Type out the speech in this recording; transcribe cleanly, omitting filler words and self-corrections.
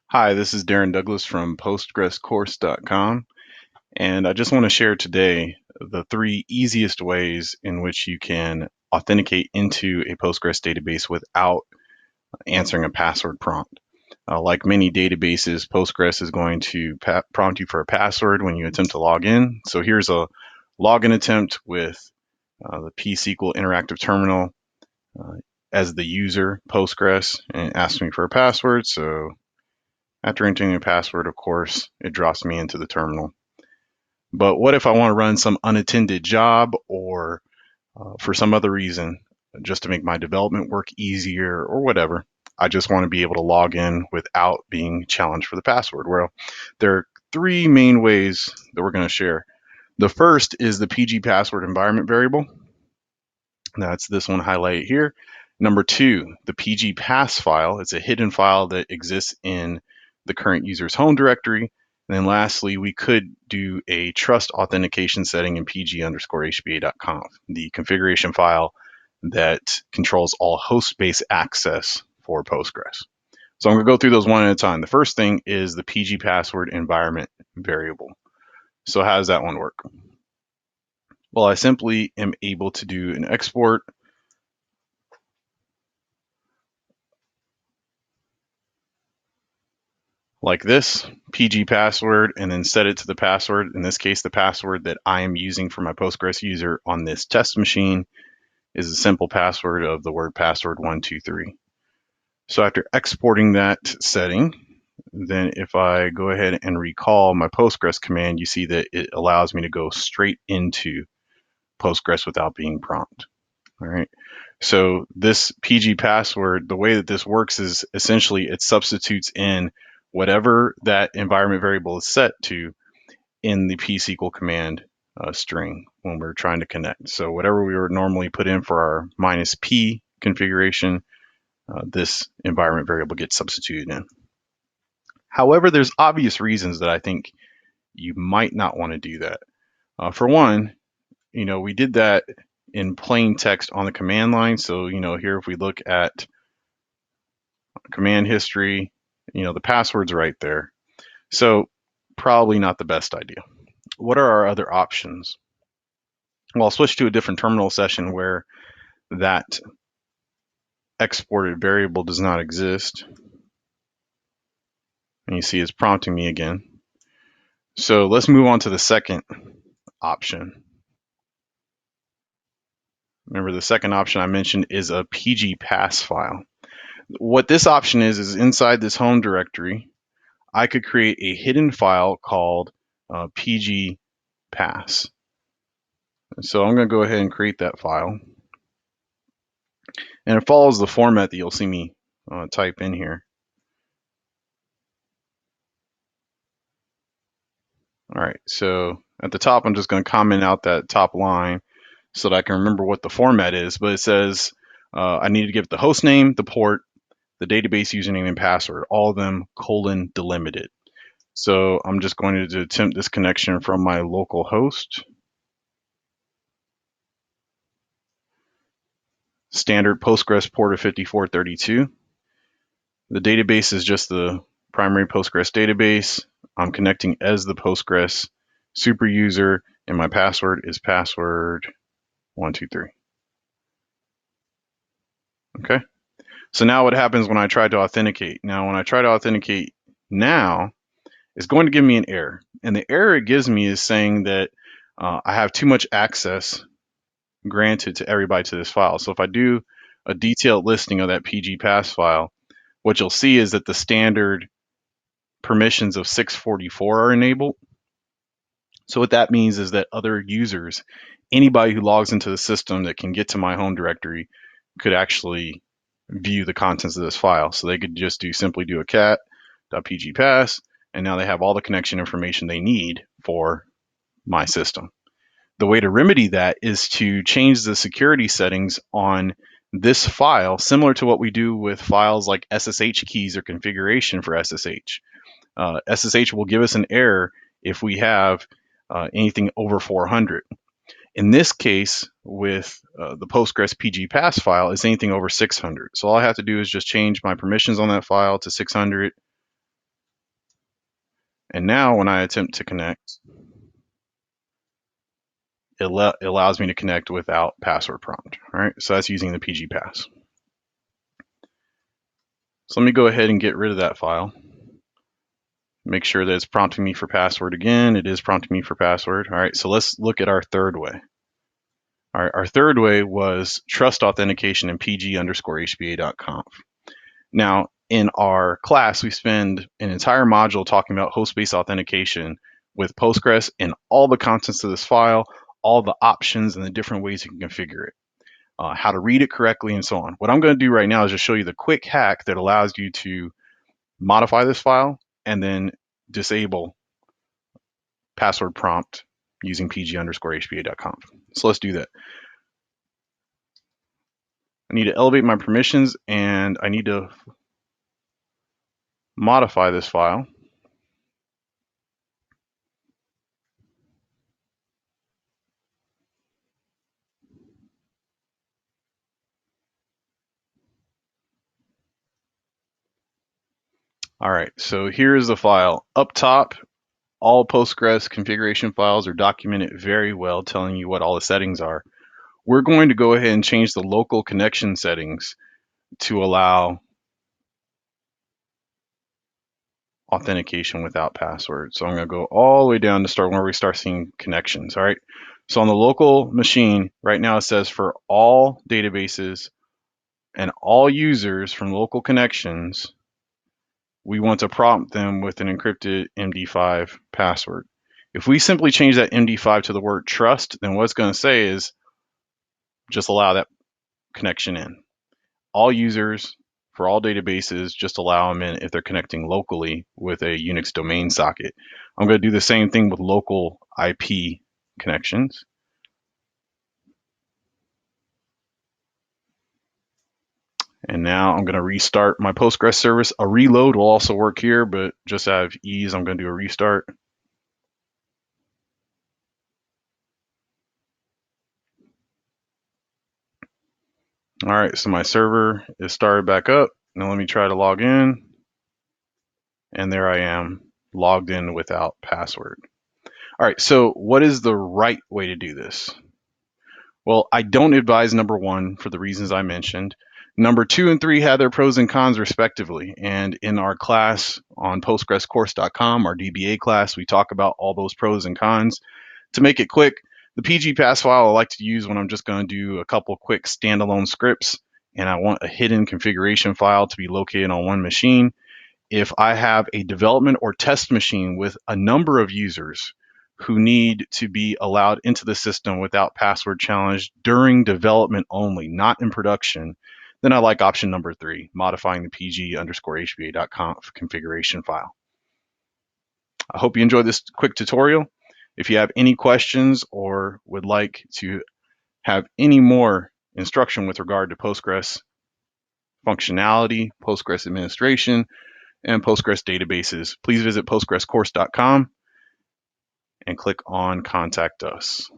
Hi, this is Darren Douglas from PostgresCourse.com, and I just want to share today the three easiest ways in which you can authenticate into a Postgres database without answering a password prompt. Like many databases, Postgres is going to prompt you for a password when you attempt to log in. So here's a login attempt with the psql interactive terminal as the user, Postgres, and it asks me for a password. So after entering a password, of course, it drops me into the terminal. But what if I want to run some unattended job or for some other reason, just to make my development work easier or whatever? I just want to be able to log in without being challenged for the password. Well, there are three main ways that we're going to share. The first is the pgpassword environment variable. That's this one highlighted here. Number two, the pgpass file. It's a hidden file that exists in the current user's home directory. And then lastly, we could do a trust authentication setting in pg_hba.conf, the configuration file that controls all host-based access for Postgres. So I'm going to go through those one at a time. The first thing is the pgpassword environment variable. So how does that one work? Well, I simply am able to do an export like this, pgpassword, and then set it to the password. In this case, the password that I am using for my Postgres user on this test machine is a simple password of the word password 123. So after exporting that setting, then if I go ahead and recall my Postgres command, you see that it allows me to go straight into Postgres without being prompt. All right. So this pgpassword, the way that this works is essentially it substitutes in whatever that environment variable is set to in the psql command string when we're trying to connect. So whatever we would normally put in for our -p configuration, this environment variable gets substituted in. However, there's obvious reasons that I think you might not want to do that. For one, we did that in plain text on the command line. So, here if we look at command history, the password's right there. So probably not the best idea. What are our other options? Well, I'll switch to a different terminal session where that exported variable does not exist. And you see it's prompting me again. So let's move on to the second option. Remember, the second option I mentioned is a pgpass file. What this option is inside this home directory, I could create a hidden file called pgpass. So I'm going to go ahead and create that file. And it follows the format that you'll see me type in here. All right, so at the top, I'm just going to comment out that top line so that I can remember what the format is. But it says I need to give the host name, the port, the database username and password, all of them :delimited. So I'm just going to attempt this connection from my local host. Standard Postgres port of 5432. The database is just the primary Postgres database. I'm connecting as the Postgres super user, and my password is password 123. Okay. So now what happens when I try to authenticate? Now, when I try to authenticate now, it's going to give me an error. And the error it gives me is saying that I have too much access granted to everybody to this file. So if I do a detailed listing of that pgpass file, what you'll see is that the standard permissions of 644 are enabled. So what that means is that other users, anybody who logs into the system that can get to my home directory, could actually view the contents of this file. So they could just simply do a cat.pgpass, and now they have all the connection information they need for my system. The way to remedy that is to change the security settings on this file, similar to what we do with files like SSH keys or configuration for SSH. SSH will give us an error if we have anything over 400. In this case, with the Postgres pgpass file, it's anything over 600. So all I have to do is just change my permissions on that file to 600, And now when I attempt to connect, it allows me to connect without password prompt. All right, so that's using the PGPass. So let me go ahead and get rid of that file. Make sure that it's prompting me for password again. It is prompting me for password. All right, so let's look at our third way. All right, our third way was trust authentication in pg_hpa.conf. Now, in our class, we spend an entire module talking about host-based authentication with Postgres and all the contents of this file, all the options and the different ways you can configure it, how to read it correctly, and so on. What I'm going to do right now is just show you the quick hack that allows you to modify this file and then disable password prompt using pg_hpa.conf. So let's do that. I need to elevate my permissions and I need to modify this file. All right, so here's the file. Up top, all Postgres configuration files are documented very well, telling you what all the settings are. We're going to go ahead and change the local connection settings to allow authentication without password. So I'm going to go all the way down to start where we start seeing connections. All right. So on the local machine, right now it says for all databases and all users from local connections, we want to prompt them with an encrypted MD5 password. If we simply change that MD5 to the word trust, then what it's going to say is just allow that connection in. All users for all databases, just allow them in if they're connecting locally with a Unix domain socket. I'm going to do the same thing with local IP connections. And now I'm going to restart my Postgres service. A reload will also work here, but just out of ease, I'm going to do a restart. All right, so my server is started back up. Now let me try to log in. And there I am, logged in without password. All right, so what is the right way to do this? Well, I don't advise number one for the reasons I mentioned. Number 2 and 3 have their pros and cons respectively. And in our class on PostgresCourse.com, our DBA class, we talk about all those pros and cons. To make it quick, the PGPass file I like to use when I'm just going to do a couple quick standalone scripts and I want a hidden configuration file to be located on one machine. If I have a development or test machine with a number of users who need to be allowed into the system without password challenge during development only, not in production, then I like option number 3, modifying the pg_hpa.conf configuration file. I hope you enjoyed this quick tutorial. If you have any questions or would like to have any more instruction with regard to Postgres functionality, Postgres administration, and Postgres databases, please visit PostgresCourse.com and click on Contact Us.